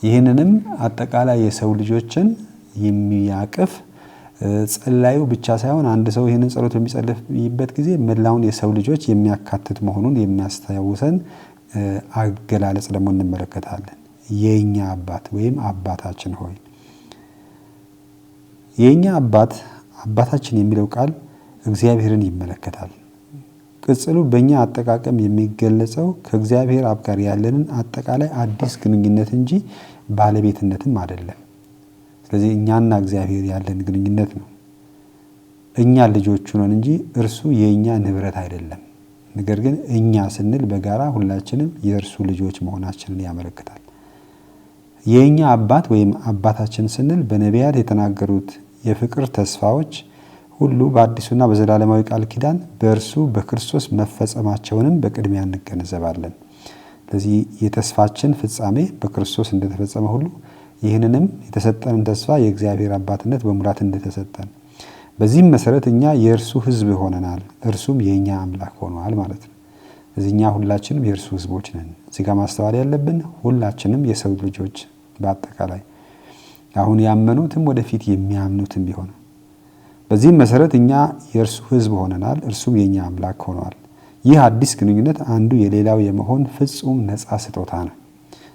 ይህንንም አጠቃላይ የሰው ልጆችን የሚያቅፍ ጸላዩ ብቻ ሳይሆን አንድ ሰው ይህንን ጸሎት በሚጸልይበት ጊዜ መላውን የሰው ልጆች የሚያካትት መሆኑን የሚያስታውሰን አገላለጽ ደግሞ እንመለከታለን። የኛ አባት ወይም አባታችን ሆይ። የኛ አባት አባታችን የሚለው ቃል እግዚአብሔርን ይመለከታል። ቅጽሉ በእኛ አጠቃቀም የሚገለጸው ከእግዚአብሔር አብ ጋር ያለንን አጠቃላይ አዲስ ግንኙነት እንጂ ባለቤትነትም አይደለም። ስለዚህ እኛና እግዚአብሔር ያለን ግንኙነት ነው። እኛ ልጆቹ ነን እንጂ እርሱ የኛ ንብረት አይደለም። ነገር ግን እኛ ስንል በጋራ ሁላችንም የእርሱ ልጆች መሆናችንን ያመለክታል። የኛ አባት ወይም አባታችን ስንል በነቢያት የተናገሩት የፍቅር ተስፋዎች ሁሉ በአዲሱና በዘላለማዊ ቃል ኪዳን በእርሱ በክርስቶስ መፈጸማቸውንም በቅድሚያ እንገነዘባለን። ስለዚህ የተስፋችን ፍጻሜ በክርስቶስ እንደተፈጸመ ሁሉ ይህንንም የተሰጠንን ተስፋ የእግዚአብሔር አባትነት በሙላት እንደተሰጠን፣ በዚህም መሰረት እኛ የእርሱ ሕዝብ ሆነናል፣ እርሱም የኛ አምላክ ሆኗል ማለት ነው። ስለዚህ እኛ ሁላችንም የእርሱ ሕዝቦች ነን። እዚህ ጋር ማስተዋል ያለብን ሁላችንም የሰው ልጆች በአጠቃላይ አሁን ያመኑትም ወደፊት የሚያምኑትም ቢሆን በዚህም መሰረት እኛ የእርሱ ሕዝብ ሆነናል፣ እርሱም የኛ አምላክ ሆኗል። ይህ አዲስ ግንኙነት አንዱ የሌላው የመሆን ፍጹም ነፃ ስጦታ ነው።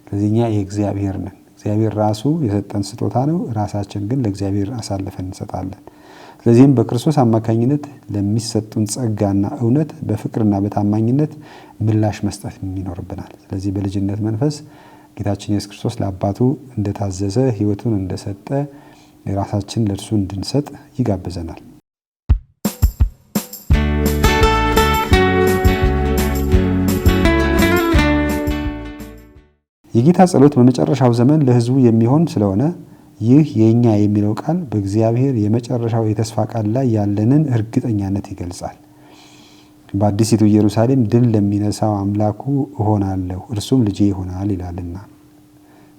ስለዚህ እኛ የእግዚአብሔር ነን። እግዚአብሔር ራሱ የሰጠን ስጦታ ነው። ራሳችን ግን ለእግዚአብሔር አሳልፈን እንሰጣለን። ስለዚህም በክርስቶስ አማካኝነት ለሚሰጡን ጸጋና እውነት በፍቅርና በታማኝነት ምላሽ መስጠት ይኖርብናል። ስለዚህ በልጅነት መንፈስ ጌታችን ኢየሱስ ክርስቶስ ለአባቱ እንደታዘዘ ሕይወቱን እንደሰጠ ራሳችን ለእርሱ እንድንሰጥ ይጋብዘናል። የጌታ ጸሎት በመጨረሻው ዘመን ለሕዝቡ የሚሆን ስለሆነ ይህ የኛ የሚለው ቃል በእግዚአብሔር የመጨረሻው የተስፋ ቃል ላይ ያለንን እርግጠኛነት ይገልጻል። በአዲሲቱ ኢየሩሳሌም ድል ለሚነሳው አምላኩ እሆናለሁ እርሱም ልጄ ይሆናል ይላልና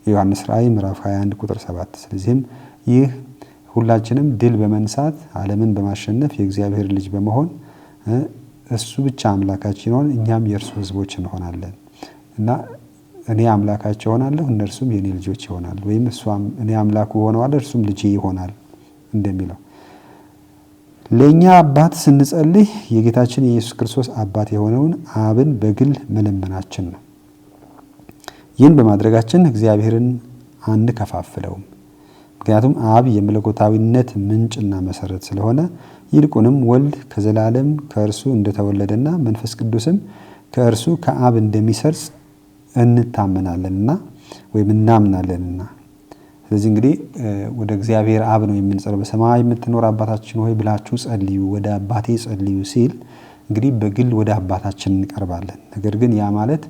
የዮሐንስ ራእይ ምዕራፍ 21 ቁጥር 7። ስለዚህም ይህ ሁላችንም ድል በመንሳት ዓለምን በማሸነፍ የእግዚአብሔር ልጅ በመሆን እሱ ብቻ አምላካችን ሆነ እኛም የእርሱ ሕዝቦች እንሆናለን እና እኔ አምላካቸው ሆናለሁ እነርሱም የኔ ልጆች ይሆናሉ፣ ወይም እኔ አምላኩ ሆነዋለሁ እርሱም ልጄ ይሆናል እንደሚለው ለኛ አባት ስንጸልይ የጌታችን የኢየሱስ ክርስቶስ አባት የሆነውን አብን በግል መለመናችን ነው። ይህን በማድረጋችን እግዚአብሔርን አንከፋፍለውም። ምክንያቱም አብ የመለኮታዊነት ምንጭና መሰረት ስለሆነ፣ ይልቁንም ወልድ ከዘላለም ከእርሱ እንደተወለደና መንፈስ ቅዱስም ከእርሱ ከአብ እንደሚሰርጽ እንታመናለንና ወይም እናምናለንና። ስለዚህ እንግዲህ ወደ እግዚአብሔር አብ ነው የምንጸልየው። በሰማይ የምትኖር አባታችን ሆይ ብላችሁ ጸልዩ፣ ወደ አባቴ ጸልዩ ሲል እንግዲህ በግል ወደ አባታችን እንቀርባለን። ነገር ግን ያ ማለት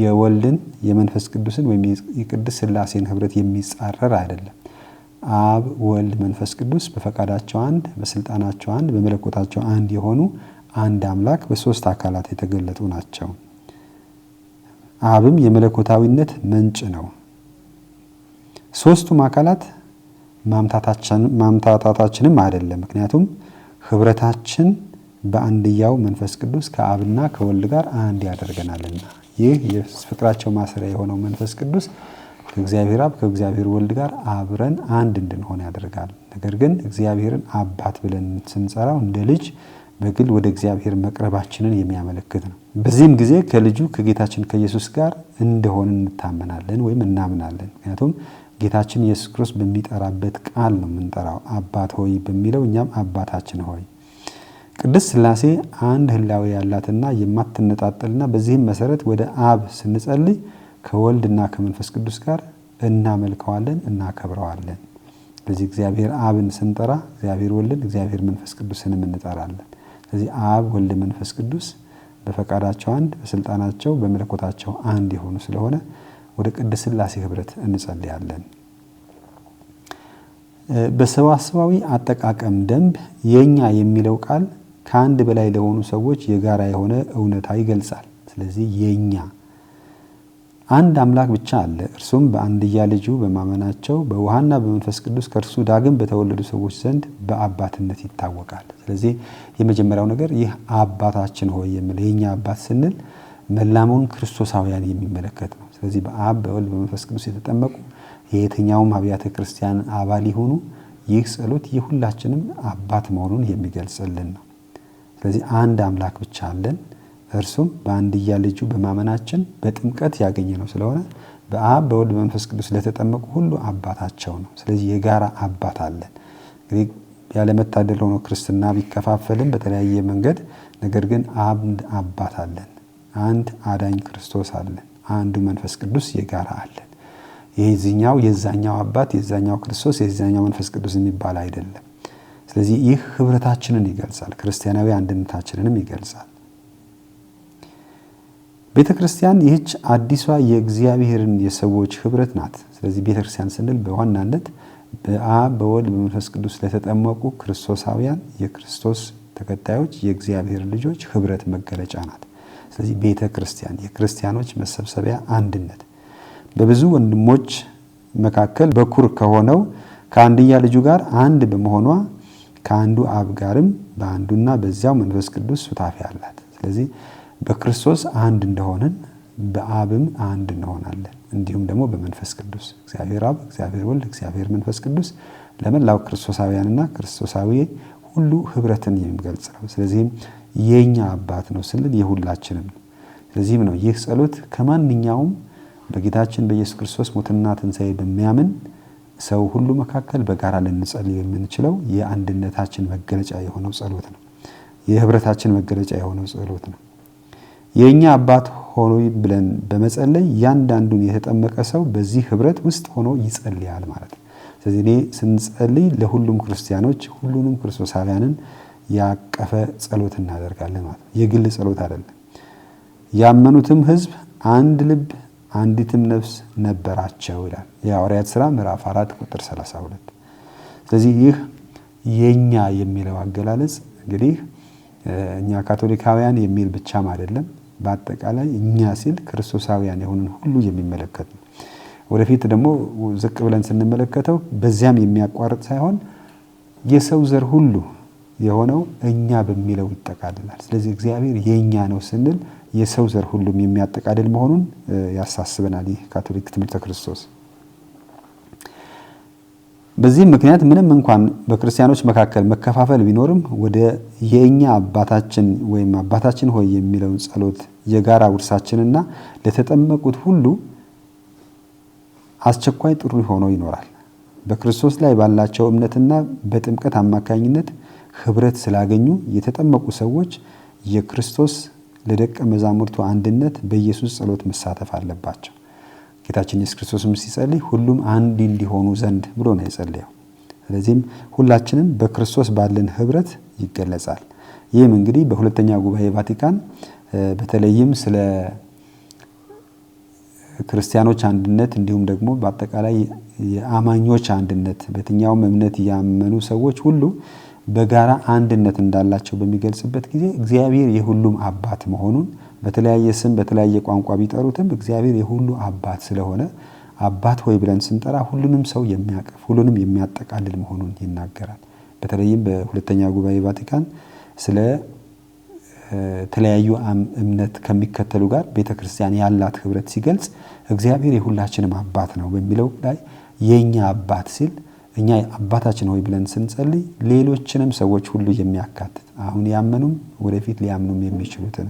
የወልድን የመንፈስ ቅዱስን ወይም የቅድስት ሥላሴን ህብረት የሚጻረር አይደለም። አብ ወልድ መንፈስ ቅዱስ በፈቃዳቸው አንድ፣ በስልጣናቸው አንድ፣ በመለኮታቸው አንድ የሆኑ አንድ አምላክ በሶስት አካላት የተገለጡ ናቸው። አብም የመለኮታዊነት ምንጭ ነው። ሶስቱም አካላት ማምታታችንም አይደለም። ምክንያቱም ህብረታችን በአንድያው መንፈስ ቅዱስ ከአብና ከወልድ ጋር አንድ ያደርገናልና። ይህ የፍቅራቸው ማሰሪያ የሆነው መንፈስ ቅዱስ ከእግዚአብሔር አብ ከእግዚአብሔር ወልድ ጋር አብረን አንድ እንድንሆን ያደርጋል። ነገር ግን እግዚአብሔርን አባት ብለን ስንጸራው እንደ ልጅ በግል ወደ እግዚአብሔር መቅረባችንን የሚያመለክት ነው። በዚህም ጊዜ ከልጁ ከጌታችን ከኢየሱስ ጋር እንደሆነ እንታመናለን ወይም እናምናለን። ምክንያቱም ጌታችን ኢየሱስ ክርስቶስ በሚጠራበት ቃል ነው የምንጠራው። አባት ሆይ በሚለው እኛም አባታችን ሆይ። ቅድስት ሥላሴ አንድ ህላዌ ያላትና የማትነጣጠልና በዚህም መሰረት ወደ አብ ስንጸልይ ከወልድና ከመንፈስ ቅዱስ ጋር እናመልከዋለን፣ እናከብረዋለን። ስለዚህ እግዚአብሔር አብን ስንጠራ እግዚአብሔር ወልድን፣ እግዚአብሔር መንፈስ ቅዱስንም እንጠራለን። ስለዚህ አብ፣ ወልድ፣ መንፈስ ቅዱስ በፈቃዳቸው አንድ፣ በስልጣናቸው በመለኮታቸው አንድ የሆኑ ስለሆነ ወደ ቅድስት ሥላሴ ህብረት እንጸልያለን። በሰዋስዋዊ አጠቃቀም ደንብ የኛ የሚለው ቃል ከአንድ በላይ ለሆኑ ሰዎች የጋራ የሆነ እውነታ ይገልጻል። ስለዚህ የኛ አንድ አምላክ ብቻ አለ፣ እርሱም በአንድያ ልጁ በማመናቸው በውሃና በመንፈስ ቅዱስ ከእርሱ ዳግም በተወለዱ ሰዎች ዘንድ በአባትነት ይታወቃል። ስለዚህ የመጀመሪያው ነገር ይህ አባታችን ሆይ የሚል የኛ አባት ስንል መላመውን ክርስቶሳውያን የሚመለከት ነው። ስለዚህ በአብ በወልድ በመንፈስ ቅዱስ የተጠመቁ የየትኛውም አብያተ ክርስቲያን አባል ይሁኑ ይህ ጸሎት የሁላችንም አባት መሆኑን የሚገልጽልን ነው። ስለዚህ አንድ አምላክ ብቻ አለን፣ እርሱም በአንድያ ልጁ በማመናችን በጥምቀት ያገኘነው ስለሆነ በአብ በወልድ በመንፈስ ቅዱስ ለተጠመቁ ሁሉ አባታቸው ነው። ስለዚህ የጋራ አባት አለን። እንግዲህ ያለመታደል ሆኖ ክርስትና ቢከፋፈልም በተለያየ መንገድ፣ ነገር ግን አንድ አባት አለን። አንድ አዳኝ ክርስቶስ አለን። አንዱ መንፈስ ቅዱስ የጋራ አለን። የዚህኛው የዛኛው አባት የዛኛው ክርስቶስ የዛኛው መንፈስ ቅዱስ የሚባል አይደለም። ስለዚህ ይህ ህብረታችንን ይገልጻል፣ ክርስቲያናዊ አንድነታችንንም ይገልጻል። ቤተክርስቲያን ይህች አዲሷ የእግዚአብሔርን የሰዎች ህብረት ናት። ስለዚህ ቤተክርስቲያን ስንል በዋናነት በአብ በወልድ በመንፈስ ቅዱስ ለተጠመቁ ክርስቶሳውያን የክርስቶስ ተከታዮች የእግዚአብሔር ልጆች ህብረት መገለጫ ናት። ስለዚህ ቤተክርስቲያን የክርስቲያኖች መሰብሰቢያ አንድነት በብዙ ወንድሞች መካከል በኩር ከሆነው ከአንድያ ልጁ ጋር አንድ በመሆኗ ከአንዱ አብ ጋርም በአንዱና በዚያው መንፈስ ቅዱስ ሱታፌ አላት። ስለዚህ በክርስቶስ አንድ እንደሆነን በአብም አንድ እንሆናለን። እንዲሁም ደግሞ በመንፈስ ቅዱስ እግዚአብሔር አብ፣ እግዚአብሔር ወልድ፣ እግዚአብሔር መንፈስ ቅዱስ ለመላው ክርስቶሳውያንና ክርስቶሳዊ ሁሉ ህብረትን የሚገልጽ ነው። ስለዚህም የኛ አባት ነው ስንል የሁላችንም ነው። ስለዚህም ነው ይህ ጸሎት ከማንኛውም በጌታችን በኢየሱስ ክርስቶስ ሞትና ትንሣኤ በሚያምን ሰው ሁሉ መካከል በጋራ ልንጸልይ የምንችለው የአንድነታችን መገለጫ የሆነው ጸሎት ነው። የህብረታችን መገለጫ የሆነው ጸሎት ነው። የኛ አባት ሆኖ ብለን በመጸለይ ያንዳንዱን የተጠመቀ ሰው በዚህ ህብረት ውስጥ ሆኖ ይጸልያል ማለት ነው። ስለዚህ እኔ ስንጸልይ ለሁሉም ክርስቲያኖች ሁሉንም ክርስቶሳውያንን ያቀፈ ጸሎት እናደርጋለን ማለት ነው። የግል ጸሎት አይደለም። ያመኑትም ህዝብ አንድ ልብ አንዲትም ነፍስ ነበራቸው ይላል የሐዋርያት ሥራ ምዕራፍ 4 ቁጥር 32። ስለዚህ ይህ የኛ የሚለው አገላለጽ እንግዲህ እኛ ካቶሊካውያን የሚል ብቻም አይደለም። በአጠቃላይ እኛ ሲል ክርስቶሳውያን የሆኑን ሁሉ የሚመለከት ነው። ወደፊት ደግሞ ዝቅ ብለን ስንመለከተው በዚያም የሚያቋርጥ ሳይሆን የሰው ዘር ሁሉ የሆነው እኛ በሚለው ይጠቃልላል። ስለዚህ እግዚአብሔር የኛ ነው ስንል የሰው ዘር ሁሉም የሚያጠቃልል መሆኑን ያሳስበናል ይህ ካቶሊክ ትምህርተ ክርስቶስ። በዚህም ምክንያት ምንም እንኳን በክርስቲያኖች መካከል መከፋፈል ቢኖርም ወደ የኛ አባታችን ወይም አባታችን ሆይ የሚለውን ጸሎት የጋራ ውርሳችንና ለተጠመቁት ሁሉ አስቸኳይ ጥሪ ሆኖ ይኖራል። በክርስቶስ ላይ ባላቸው እምነትና በጥምቀት አማካኝነት ህብረት ስላገኙ የተጠመቁ ሰዎች የክርስቶስ ለደቀ መዛሙርቱ አንድነት በኢየሱስ ጸሎት መሳተፍ አለባቸው። ጌታችን ኢየሱስ ክርስቶስም ሲጸልይ ሁሉም አንድ እንዲሆኑ ዘንድ ብሎ ነው የጸለየው። ስለዚህም ሁላችንም በክርስቶስ ባለን ህብረት ይገለጻል። ይህም እንግዲህ በሁለተኛ ጉባኤ ቫቲካን በተለይም ስለ ክርስቲያኖች አንድነት እንዲሁም ደግሞ በአጠቃላይ የአማኞች አንድነት በየትኛውም እምነት ያመኑ ሰዎች ሁሉ በጋራ አንድነት እንዳላቸው በሚገልጽበት ጊዜ እግዚአብሔር የሁሉም አባት መሆኑን በተለያየ ስም በተለያየ ቋንቋ ቢጠሩትም እግዚአብሔር የሁሉ አባት ስለሆነ አባት ሆይ ብለን ስንጠራ ሁሉንም ሰው የሚያቅፍ ሁሉንም የሚያጠቃልል መሆኑን ይናገራል። በተለይም በሁለተኛ ጉባኤ ቫቲካን ስለ ተለያዩ እምነት ከሚከተሉ ጋር ቤተክርስቲያን ያላት ህብረት ሲገልጽ እግዚአብሔር የሁላችንም አባት ነው በሚለው ላይ የኛ አባት ሲል እኛ አባታችን ሆይ ብለን ስንጸልይ ሌሎችንም ሰዎች ሁሉ የሚያካትት አሁን ያመኑም ወደፊት ሊያምኑም የሚችሉትን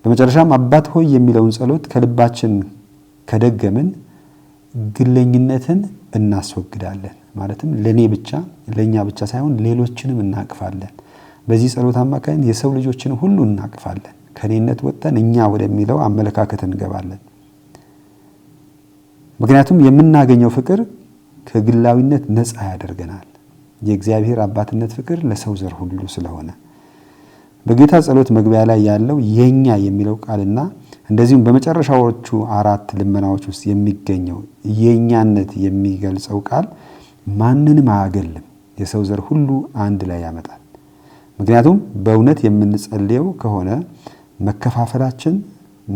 በመጨረሻም አባት ሆይ የሚለውን ጸሎት ከልባችን ከደገምን ግለኝነትን እናስወግዳለን። ማለትም ለኔ ብቻ ለኛ ብቻ ሳይሆን ሌሎችንም እናቅፋለን። በዚህ ጸሎት አማካይነት የሰው ልጆችን ሁሉ እናቅፋለን። ከኔነት ወጥተን እኛ ወደሚለው አመለካከት እንገባለን። ምክንያቱም የምናገኘው ፍቅር ከግላዊነት ነፃ ያደርገናል። የእግዚአብሔር አባትነት ፍቅር ለሰው ዘር ሁሉ ስለሆነ በጌታ ጸሎት መግቢያ ላይ ያለው የኛ የሚለው ቃልና እንደዚሁም በመጨረሻዎቹ 4 ልመናዎች ውስጥ የሚገኘው የኛነት የሚገልጸው ቃል ማንንም አያገልም። የሰው ዘር ሁሉ አንድ ላይ ያመጣል። ምክንያቱም በእውነት የምንጸልየው ከሆነ መከፋፈላችን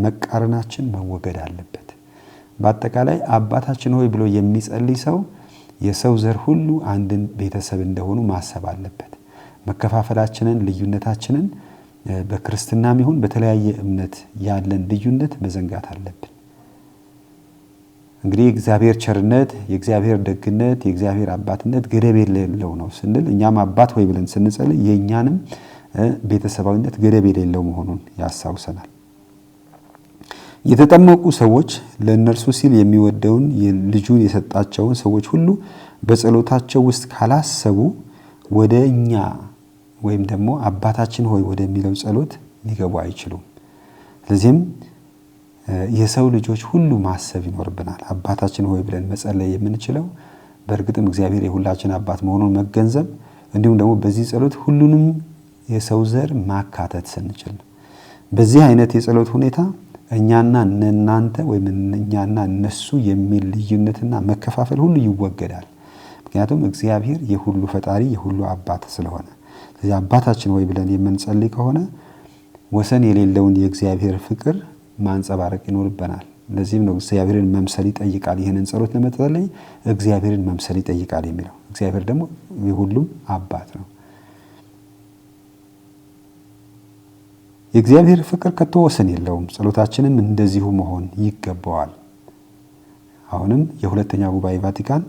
መቃረናችን መወገድ አለበት። በአጠቃላይ አባታችን ሆይ ብሎ የሚጸልይ ሰው የሰው ዘር ሁሉ አንድን ቤተሰብ እንደሆኑ ማሰብ አለበት። መከፋፈላችንን ልዩነታችንን በክርስትናም ይሁን በተለያየ እምነት ያለን ልዩነት መዘንጋት አለብን። እንግዲህ የእግዚአብሔር ቸርነት የእግዚአብሔር ደግነት የእግዚአብሔር አባትነት ገደብ የሌለው ነው ስንል እኛም አባት ሆይ ብለን ስንጸልይ የኛንም ቤተሰባዊነት ገደብ የሌለው መሆኑን ያሳውሰናል። የተጠመቁ ሰዎች ለእነርሱ ሲል የሚወደውን ልጁን የሰጣቸውን ሰዎች ሁሉ በጸሎታቸው ውስጥ ካላሰቡ ወደኛ ወይም ደግሞ አባታችን ሆይ ወደሚለው ጸሎት ሊገቡ አይችሉም። ስለዚህም የሰው ልጆች ሁሉ ማሰብ ይኖርብናል። አባታችን ሆይ ብለን መጸለይ የምንችለው በእርግጥም እግዚአብሔር የሁላችን አባት መሆኑን መገንዘብ እንዲሁም ደግሞ በዚህ ጸሎት ሁሉንም የሰው ዘር ማካተት ስንችል በዚህ አይነት የጸሎት ሁኔታ እኛና እናንተ ወይም እኛና እነሱ የሚል ልዩነትና መከፋፈል ሁሉ ይወገዳል። ምክንያቱም እግዚአብሔር የሁሉ ፈጣሪ የሁሉ አባት ስለሆነ ስለዚህ አባታችን ሆይ ብለን የምንጸልይ ከሆነ ወሰን የሌለውን የእግዚአብሔር ፍቅር ማንጸባረቅ ይኖርብናል። ለዚህም ነው እግዚአብሔርን መምሰል ይጠይቃል። ይሄንን ጸሎት ለመጸለይ እግዚአብሔርን መምሰል ይጠይቃል የሚለው። እግዚአብሔር ደግሞ የሁሉም አባት ነው። የእግዚአብሔር ፍቅር ከቶ ወሰን የለውም። ጸሎታችንም እንደዚሁ መሆን ይገባዋል። አሁንም የሁለተኛ ጉባኤ ቫቲካን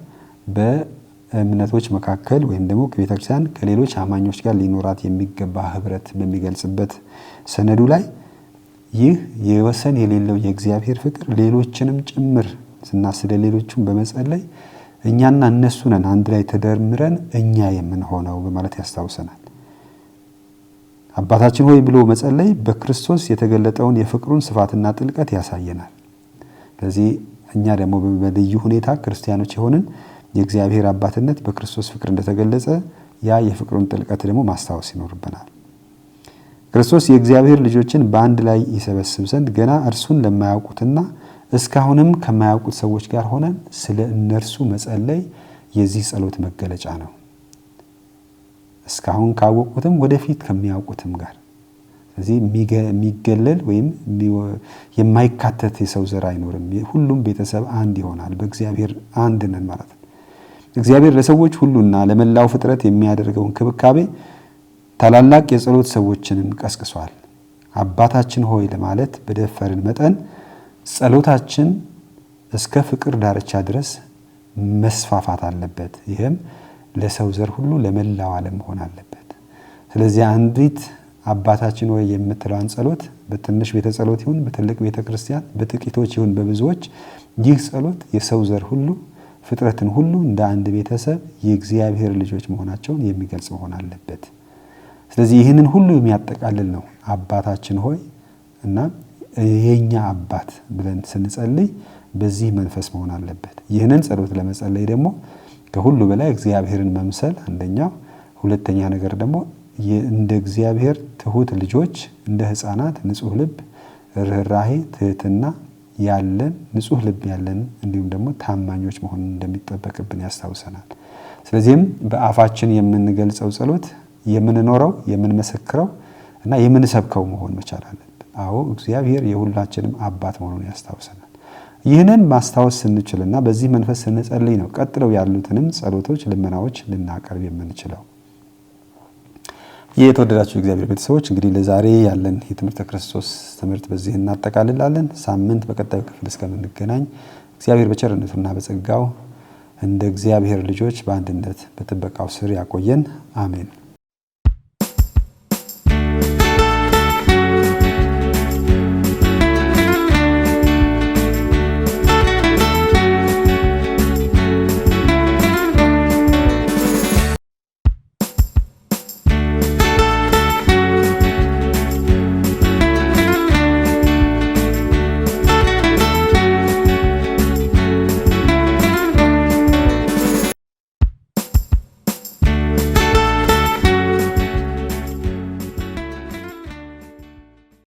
በእምነቶች መካከል ወይም ደግሞ ከቤተክርስቲያን ከሌሎች አማኞች ጋር ሊኖራት የሚገባ ህብረት በሚገልጽበት ሰነዱ ላይ ይህ የወሰን የሌለው የእግዚአብሔር ፍቅር ሌሎችንም ጭምር ስናስደ ሌሎቹን በመጸለይ እኛና እነሱ ነን አንድ ላይ ተደምረን እኛ የምንሆነው በማለት ያስታውሰናል። አባታችን ሆይ ብሎ መጸለይ በክርስቶስ የተገለጠውን የፍቅሩን ስፋትና ጥልቀት ያሳየናል። ስለዚህ እኛ ደግሞ በልዩ ሁኔታ ክርስቲያኖች የሆንን የእግዚአብሔር አባትነት በክርስቶስ ፍቅር እንደተገለጸ ያ የፍቅሩን ጥልቀት ደግሞ ማስታወስ ይኖርብናል። ክርስቶስ የእግዚአብሔር ልጆችን በአንድ ላይ ይሰበስብ ዘንድ ገና እርሱን ለማያውቁትና እስካሁንም ከማያውቁት ሰዎች ጋር ሆነን ስለ እነርሱ መጸለይ የዚህ ጸሎት መገለጫ ነው። እስካሁን ካወቁትም ወደፊት ከሚያውቁትም ጋር ስለዚህ የሚገለል ወይም የማይካተት የሰው ዘር አይኖርም። ሁሉም ቤተሰብ አንድ ይሆናል። በእግዚአብሔር አንድ ነን ማለት ነው። እግዚአብሔር ለሰዎች ሁሉና ለመላው ፍጥረት የሚያደርገው እንክብካቤ ታላላቅ የጸሎት ሰዎችንም ቀስቅሷል። አባታችን ሆይ ለማለት በደፈርን መጠን ጸሎታችን እስከ ፍቅር ዳርቻ ድረስ መስፋፋት አለበት። ይህም ለሰው ዘር ሁሉ ለመላው ዓለም መሆን አለበት። ስለዚህ አንዲት አባታችን ሆይ የምትለዋን ጸሎት በትንሽ ቤተ ጸሎት ይሁን በትልቅ ቤተ ክርስቲያን በጥቂቶች ይሁን በብዙዎች ይህ ጸሎት የሰው ዘር ሁሉ ፍጥረትን ሁሉ እንደ አንድ ቤተሰብ የእግዚአብሔር ልጆች መሆናቸውን የሚገልጽ መሆን አለበት። ስለዚህ ይህንን ሁሉ የሚያጠቃልል ነው አባታችን ሆይ እና የኛ አባት ብለን ስንጸልይ በዚህ መንፈስ መሆን አለበት። ይህንን ጸሎት ለመጸለይ ደግሞ ከሁሉ በላይ እግዚአብሔርን መምሰል አንደኛው፣ ሁለተኛ ነገር ደግሞ እንደ እግዚአብሔር ትሁት ልጆች እንደ ሕፃናት ንጹህ ልብ፣ ርህራሄ፣ ትህትና ያለን ንጹህ ልብ ያለን እንዲሁም ደግሞ ታማኞች መሆን እንደሚጠበቅብን ያስታውሰናል። ስለዚህም በአፋችን የምንገልጸው ጸሎት የምንኖረው የምንመሰክረው እና የምንሰብከው መሆን መቻል አለበት። አዎ እግዚአብሔር የሁላችንም አባት መሆኑን ያስታውሰናል። ይህንን ማስታወስ ስንችልና በዚህ መንፈስ ስንጸልይ ነው ቀጥለው ያሉትንም ጸሎቶች፣ ልመናዎች ልናቀርብ የምንችለው። የተወደዳችሁ እግዚአብሔር ቤተሰቦች እንግዲህ ለዛሬ ያለን የትምህርተ ክርስቶስ ትምህርት በዚህ እናጠቃልላለን። ሳምንት በቀጣዩ ክፍል እስከምንገናኝ እግዚአብሔር በቸርነቱና በጸጋው እንደ እግዚአብሔር ልጆች በአንድነት በጥበቃው ስር ያቆየን። አሜን።